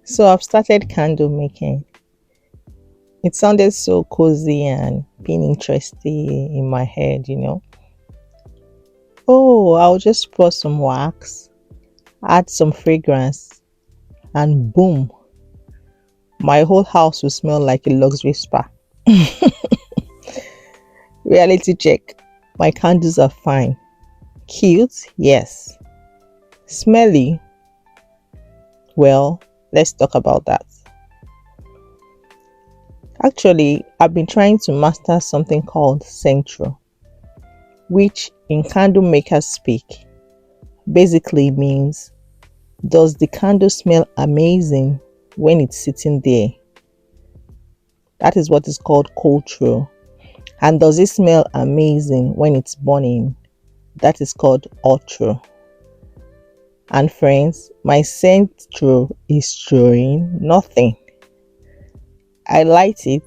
So I've started candle making. It sounded so cozy and being interested in my head. Oh, I'll just pour some wax, add some fragrance, and boom, my whole house will smell like a luxury spa. Reality check. My candles are fine. Cute, yes. Smelly, well, let's talk about that. Actually, I've been trying to master something called central, which in candle makers speak basically means, does the candle smell amazing when it's sitting there? That is what is called cultural. And does it smell amazing when it's burning? That is called ultra. And friends, my central is showing nothing. I light it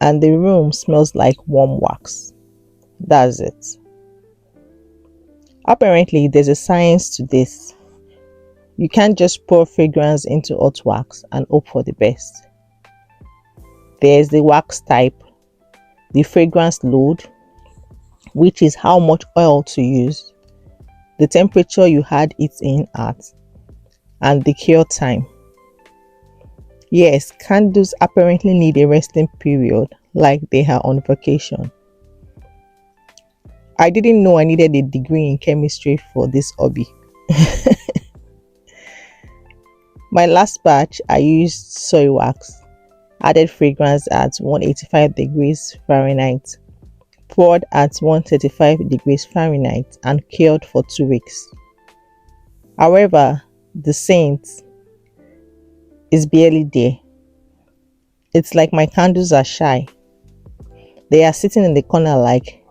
and the room smells like warm wax. That's it. Apparently, there's a science to this. You can't just pour fragrance into hot wax and hope for the best. There's the wax type, the fragrance load, which is how much oil to use, the temperature you had it in at, and the cure time. Yes, candles apparently need a resting period like they are on vacation. I didn't know I needed a degree in chemistry for this hobby. My last batch, I used soy wax, added fragrance at 185 degrees Fahrenheit, poured at 135 degrees Fahrenheit, and cured for 2 weeks. However, the scent is barely there. It's like my candles are shy. They are sitting in the corner like,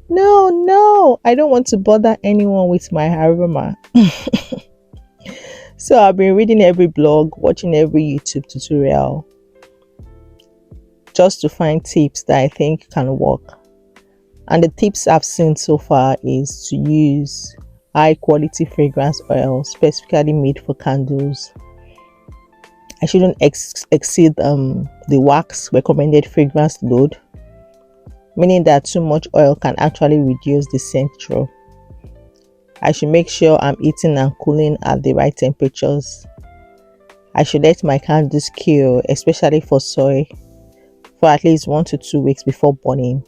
no, I don't want to bother anyone with my aroma. So I've been reading every blog, watching every YouTube tutorial, just to find tips that I think can work. And the tips I've seen so far is to use high quality fragrance oil specifically made for candles. I shouldn't exceed the wax recommended fragrance load, meaning that too much oil can actually reduce the scent through. I should make sure I'm heating and cooling at the right temperatures. I should let my candles cure, especially for soy, for at least 1 to 2 weeks before burning.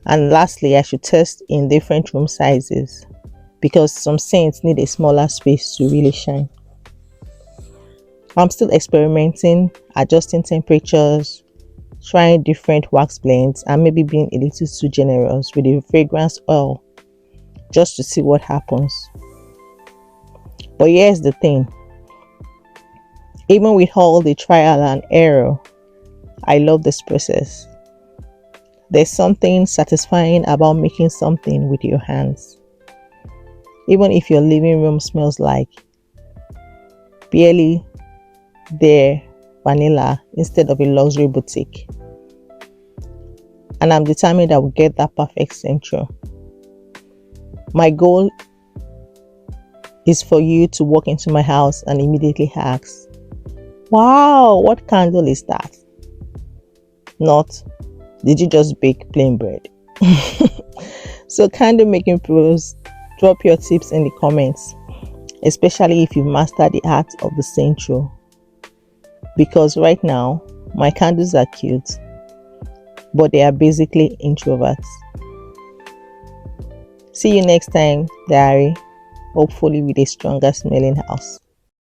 And lastly, I should test in different room sizes because some scents need a smaller space to really shine. I'm still experimenting, adjusting temperatures, trying different wax blends, and maybe being a little too generous with the fragrance oil just to see what happens. But here's the thing. Even with all the trial and error, I love this process. There's something satisfying about making something with your hands. Even if your living room smells like barely there vanilla instead of a luxury boutique. And I'm determined I will get that perfect central. My goal is for you to walk into my house and immediately ask, wow, what candle is that? Not, did you just bake plain bread? So candle making pros, drop your tips in the comments, especially if you master the art of the central. Because right now, my candles are cute, but they are basically introverts. See you next time, diary, hopefully with a stronger smelling house.